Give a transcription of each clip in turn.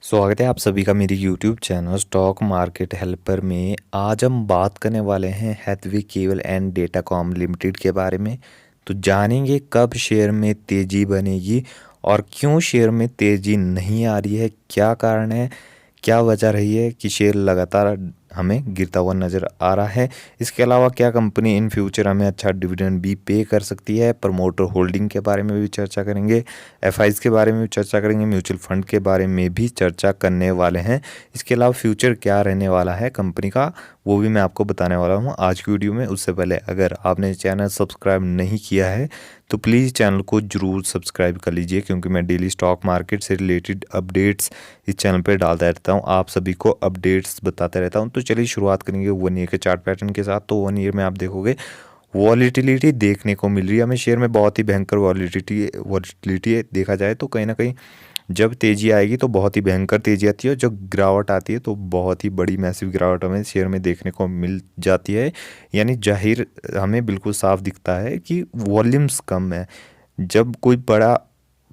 स्वागत है आप सभी का मेरी YouTube channel stock market helper में। आज हम बात करने वाले हैं Hathway cable and Datacom limited के बारे में। तो जानेंगे कब शेयर में तेज़ी बनेगी और क्यों शेयर में तेज़ी नहीं आ रही है, क्या कारण है, क्या वजह रही है कि शेयर लगातार हमें गिरता हुआ नज़र आ रहा है। इसके अलावा क्या कंपनी इन फ्यूचर हमें अच्छा डिविडेंड भी पे कर सकती है। प्रमोटर होल्डिंग के बारे में भी चर्चा करेंगे, एफआईज के बारे में भी चर्चा करेंगे, म्यूचुअल फंड के बारे में भी चर्चा करने वाले हैं। इसके अलावा फ्यूचर क्या रहने वाला है कंपनी का, वो भी मैं आपको बताने वाला हूँ आज की वीडियो में। उससे पहले अगर आपने चैनल सब्सक्राइब नहीं किया है तो प्लीज़ चैनल को ज़रूर सब्सक्राइब कर लीजिए, क्योंकि मैं डेली स्टॉक मार्केट से रिलेटेड अपडेट्स इस चैनल पे डालता रहता हूँ, आप सभी को अपडेट्स बताते रहता हूँ। तो चलिए शुरुआत करेंगे 1 ईयर के चार्ट पैटर्न के साथ। तो 1 ईयर में आप देखोगे वॉलीटिलिटी देखने को मिल रही है हमें शेयर में, बहुत ही भयंकर वॉलीटिलिटी देखा जाए तो कहीं ना कहीं जब तेज़ी आएगी तो बहुत ही भयंकर तेज़ी आती है, और जब गिरावट आती है तो बहुत ही बड़ी मैसिव गिरावट हमें शेयर में देखने को मिल जाती है। यानी जाहिर हमें बिल्कुल साफ दिखता है कि वॉल्यूम्स कम है। जब कोई बड़ा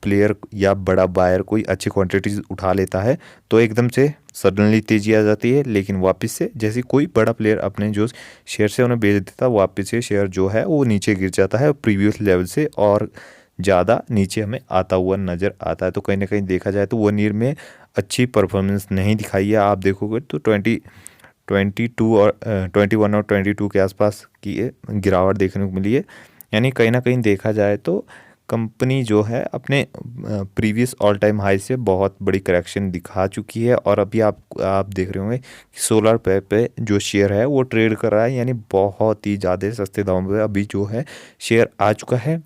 प्लेयर या बड़ा बायर कोई अच्छी क्वांटिटीज उठा लेता है तो एकदम से सडनली तेजी आ जाती है, लेकिन वापस से जैसे कोई बड़ा प्लेयर अपने जो शेयर से उन्हें बेच देता है, वापस से शेयर जो है वो नीचे गिर जाता है प्रीवियस लेवल से और ज़्यादा नीचे हमें आता हुआ नज़र आता है। तो कहीं ना कहीं देखा जाए तो 1 ईयर में अच्छी परफॉर्मेंस नहीं दिखाई है। आप देखोगे तो 22 और 21 और 22 के आसपास की गिरावट देखने को मिली है। यानी कहीं ना कहीं देखा जाए तो कंपनी जो है अपने प्रीवियस ऑल टाइम हाई से बहुत बड़ी करेक्शन दिखा चुकी है, और अभी आप देख रहे होंगे कि सोलर पे जो शेयर है वो ट्रेड कर रहा है, यानी बहुत ही ज़्यादा सस्ते दामों पे अभी जो है शेयर आ चुका है।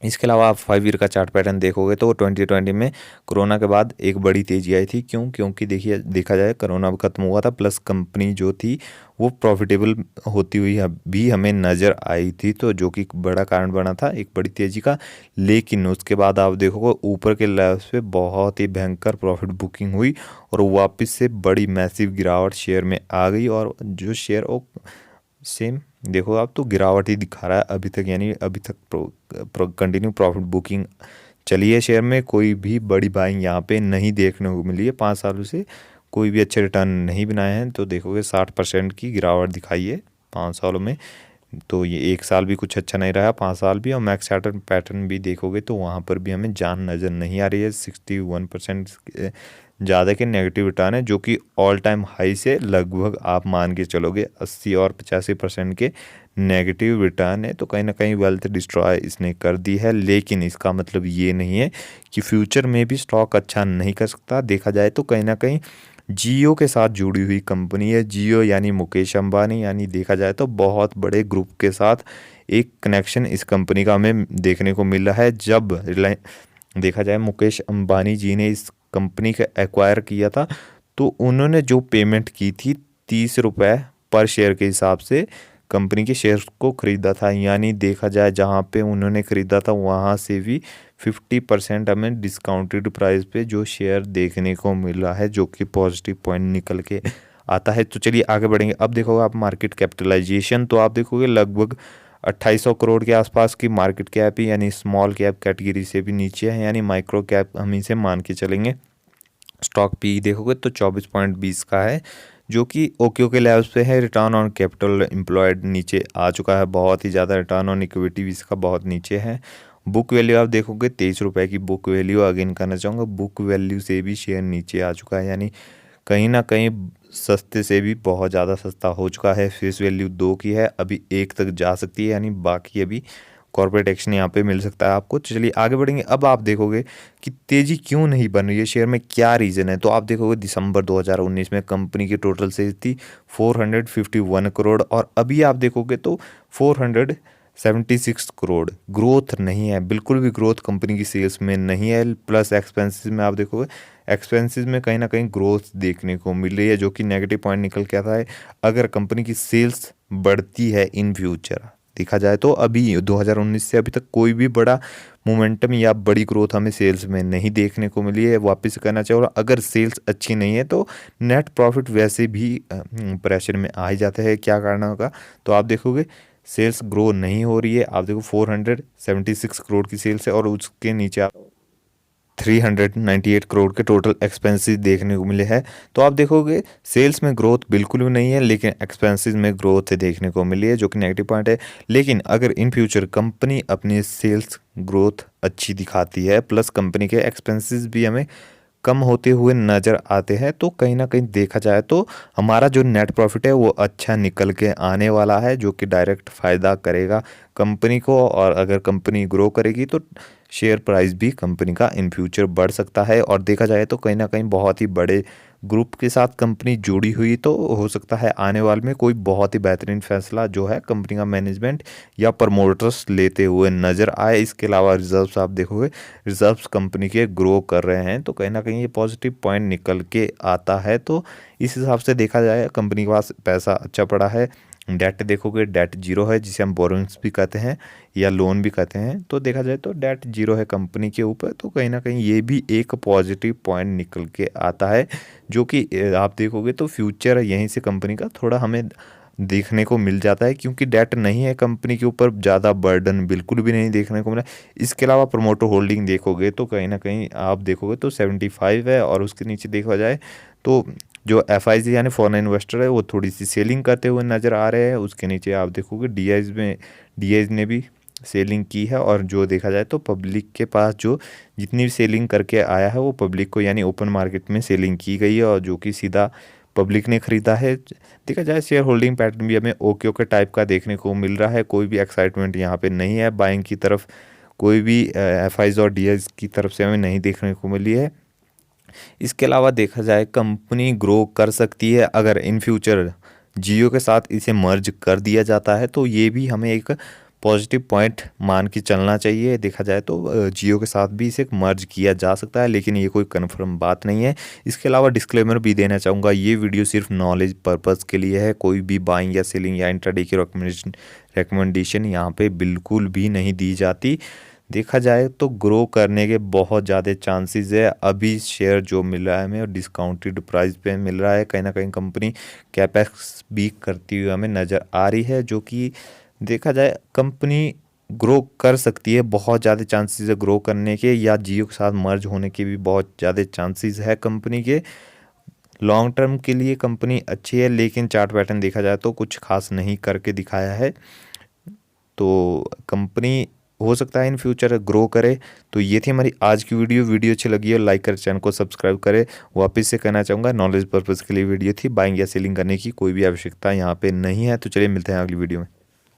इसके अलावा आप 5 ईयर का चार्ट पैटर्न देखोगे तो 2020 में कोरोना के बाद एक बड़ी तेजी आई थी। क्योंकि देखिए देखा जाए कोरोना भी खत्म हुआ था, प्लस कंपनी जो थी वो प्रॉफिटेबल होती हुई भी हमें नज़र आई थी, तो जो कि बड़ा कारण बना था एक बड़ी तेजी का। लेकिन उसके बाद आप देखोगे ऊपर के लेवल्स पे बहुत ही भयंकर प्रॉफिट बुकिंग हुई और वापस से बड़ी मैसिव गिरावट शेयर में आ गई, और जो शेयर वो सेम देखो आप तो गिरावट ही दिखा रहा है अभी तक। यानी अभी तक कंटिन्यू प्रॉफिट बुकिंग चली है शेयर में, कोई भी बड़ी बाइंग यहाँ पे नहीं देखने को मिली है। 5 सालों से कोई भी अच्छे रिटर्न नहीं बनाए हैं, तो देखोगे 60% की गिरावट दिखाई है 5 सालों में। तो ये 1 साल भी कुछ अच्छा नहीं रहा, 5 साल भी। और मैक्स चार्टर पैटर्न भी देखोगे तो वहाँ पर भी हमें जान नज़र नहीं आ रही है। 61% ज़्यादा के नेगेटिव रिटर्न है, जो कि ऑल टाइम हाई से लगभग आप मान के चलोगे 80 और 85% के नेगेटिव रिटर्न है। तो कहीं ना कहीं वेल्थ डिस्ट्रॉय इसने कर दी है, लेकिन इसका मतलब ये नहीं है कि फ्यूचर में भी स्टॉक अच्छा नहीं कर सकता। देखा जाए तो कहीं ना कहीं जियो के साथ जुड़ी हुई कंपनी है। जियो यानी मुकेश अंबानी, यानी देखा जाए तो बहुत बड़े ग्रुप के साथ एक कनेक्शन इस कंपनी का हमें देखने को मिल रहा है। जब देखा जाए मुकेश अंबानी जी ने इस कंपनी का एक्वायर किया था तो उन्होंने जो पेमेंट की थी 30 रुपये पर शेयर के हिसाब से कंपनी के शेयर को खरीदा था। यानी देखा जाए जहाँ पे उन्होंने खरीदा था वहाँ से भी 50% हमें डिस्काउंटेड प्राइस पे जो शेयर देखने को मिल रहा है, जो कि पॉजिटिव पॉइंट निकल के आता है। तो चलिए आगे बढ़ेंगे। अब देखोगे आप मार्केट कैपिटलाइजेशन, तो आप देखोगे लगभग 2800 करोड़ के आसपास की मार्केट कैप ही, यानी स्मॉल कैप कैटेगरी से भी नीचे है, यानी माइक्रो कैप हम इसे मान के चलेंगे। स्टॉक पी देखोगे तो 24.20 का है, जो कि ओके ओके लेवल्स पे है। रिटर्न ऑन कैपिटल एम्प्लॉयड नीचे आ चुका है बहुत ही ज़्यादा, रिटर्न ऑन इक्विटी भी इसका बहुत नीचे है। बुक वैल्यू आप देखोगे 23 रुपये की बुक वैल्यू, अगेन कहना चाहूँगा बुक वैल्यू से भी शेयर नीचे आ चुका है, यानी कहीं ना कहीं सस्ते से भी बहुत ज़्यादा सस्ता हो चुका है। फेस वैल्यू 2 की है, अभी 1 तक जा सकती है, यानी बाकी अभी कॉर्पोरेट एक्शन यहाँ पे मिल सकता है आपको। तो चलिए आगे बढ़ेंगे। अब आप देखोगे कि तेज़ी क्यों नहीं बन रही है शेयर में, क्या रीज़न है। तो आप देखोगे दिसंबर 2019 में कंपनी की टोटल सेल्स थी 451 करोड़, और अभी आप देखोगे तो 476 करोड़। ग्रोथ नहीं है, बिल्कुल भी ग्रोथ कंपनी की सेल्स में नहीं है। प्लस एक्सपेंसेस में आप देखोगे, एक्सपेंसेस में कहीं ना कहीं ग्रोथ देखने को मिल रही है, जो कि नेगेटिव पॉइंट निकल के आता है अगर कंपनी की सेल्स बढ़ती है इन फ्यूचर। देखा जाए तो अभी 2019 से अभी तक कोई भी बड़ा मोमेंटम या बड़ी ग्रोथ हमें सेल्स में नहीं देखने को मिली है। वापस कहना चाहूँगा अगर सेल्स अच्छी नहीं है तो नेट प्रॉफिट वैसे भी प्रेशर में आ ही जाता है। क्या कारण होगा, तो आप देखोगे सेल्स ग्रो नहीं हो रही है। आप देखो 476 करोड़ की सेल्स है और उसके नीचे आप 398 करोड़ के टोटल एक्सपेंसेस देखने को मिले हैं। तो आप देखोगे सेल्स में ग्रोथ बिल्कुल भी नहीं है, लेकिन एक्सपेंसेस में ग्रोथ देखने को मिली है, जो कि नेगेटिव पॉइंट है। लेकिन अगर इन फ्यूचर कंपनी अपनी सेल्स ग्रोथ अच्छी दिखाती है, प्लस कंपनी के एक्सपेंसेस भी हमें कम होते हुए नज़र आते हैं, तो कहीं ना कहीं देखा जाए तो हमारा जो नेट प्रॉफिट है वो अच्छा निकल के आने वाला है, जो कि डायरेक्ट फ़ायदा करेगा कंपनी को। और अगर कंपनी ग्रो करेगी तो शेयर प्राइस भी कंपनी का इन फ्यूचर बढ़ सकता है। और देखा जाए तो कहीं ना कहीं बहुत ही बड़े ग्रुप के साथ कंपनी जुड़ी हुई, तो हो सकता है आने वाले में कोई बहुत ही बेहतरीन फैसला जो है कंपनी का मैनेजमेंट या प्रमोटर्स लेते हुए नज़र आए। इसके अलावा रिजर्व्स आप देखोगे, रिजर्व्स कंपनी के ग्रो कर रहे हैं, तो कहीं ना कहीं ये पॉजिटिव पॉइंट निकल के आता है। तो इस हिसाब से देखा जाए कंपनी के पास पैसा अच्छा पड़ा है। डेट देखोगे, डेट जीरो है, जिसे हम बोरोइंग्स भी कहते हैं या लोन भी कहते हैं। तो देखा जाए तो डेट जीरो है कंपनी के ऊपर, तो कहीं ना कहीं ये भी एक पॉजिटिव पॉइंट निकल के आता है, जो कि आप देखोगे तो फ्यूचर यहीं से कंपनी का थोड़ा हमें देखने को मिल जाता है, क्योंकि डेट नहीं है कंपनी के ऊपर, ज़्यादा बर्डन बिल्कुल भी नहीं देखने को मिला। इसके अलावा प्रमोटर होल्डिंग देखोगे तो कहीं ना कहीं आप देखोगे तो 75 है, और उसके नीचे देखा जाए तो जो एफआईजी यानी फॉरेन इन्वेस्टर है वो थोड़ी सी सेलिंग करते हुए नज़र आ रहे हैं। उसके नीचे आप देखोगे डीआईज ने भी सेलिंग की है। और जो देखा जाए तो पब्लिक के पास जो जितनी भी सेलिंग करके आया है वो पब्लिक को यानी ओपन मार्केट में सेलिंग की गई है, और जो कि सीधा पब्लिक ने खरीदा है। देखा जाए शेयर होल्डिंग पैटर्न भी हमें ओके ओके टाइप का देखने को मिल रहा है, कोई भी एक्साइटमेंट यहाँ पे नहीं है बाइंग की तरफ, कोई भी एफआईज और डीआईज की तरफ से हमें नहीं देखने को मिली है। इसके अलावा देखा जाए कंपनी ग्रो कर सकती है अगर इन फ्यूचर जियो के साथ इसे मर्ज कर दिया जाता है, तो ये भी हमें एक पॉजिटिव पॉइंट मान के चलना चाहिए। देखा जाए तो जियो के साथ भी इसे मर्ज किया जा सकता है, लेकिन ये कोई कन्फर्म बात नहीं है। इसके अलावा डिस्क्लेमर भी देना चाहूँगा, ये वीडियो सिर्फ नॉलेज पर्पज़ के लिए है, कोई भी बाइंग या सेलिंग या इंट्राडे की रिकमेंडेशन यहाँ पे बिल्कुल भी नहीं दी जाती। देखा जाए तो ग्रो करने के बहुत ज़्यादा चांसेस है। अभी शेयर जो मिल रहा है हमें डिस्काउंटेड प्राइस पे मिल रहा है, कहीं ना कहीं कंपनी कैपेक्स भी करती हुई हमें नज़र आ रही है, जो कि देखा जाए कंपनी ग्रो कर सकती है। बहुत ज़्यादा चांसेस है ग्रो करने के, या जियो के साथ मर्ज होने के भी बहुत ज़्यादा चांसेस है कंपनी के। लॉन्ग टर्म के लिए कंपनी अच्छी है, लेकिन चार्ट पैटर्न देखा जाए तो कुछ खास नहीं करके दिखाया है। तो कंपनी हो सकता है इन फ्यूचर ग्रो करे। तो ये थी हमारी आज की वीडियो अच्छी लगी है लाइक कर, चैनल को सब्सक्राइब करें। वापस से कहना चाहूँगा नॉलेज पर्पज़ के लिए वीडियो थी, बाइंग या सेलिंग करने की कोई भी आवश्यकता यहाँ पे नहीं है। तो चलिए मिलते हैं अगली वीडियो में।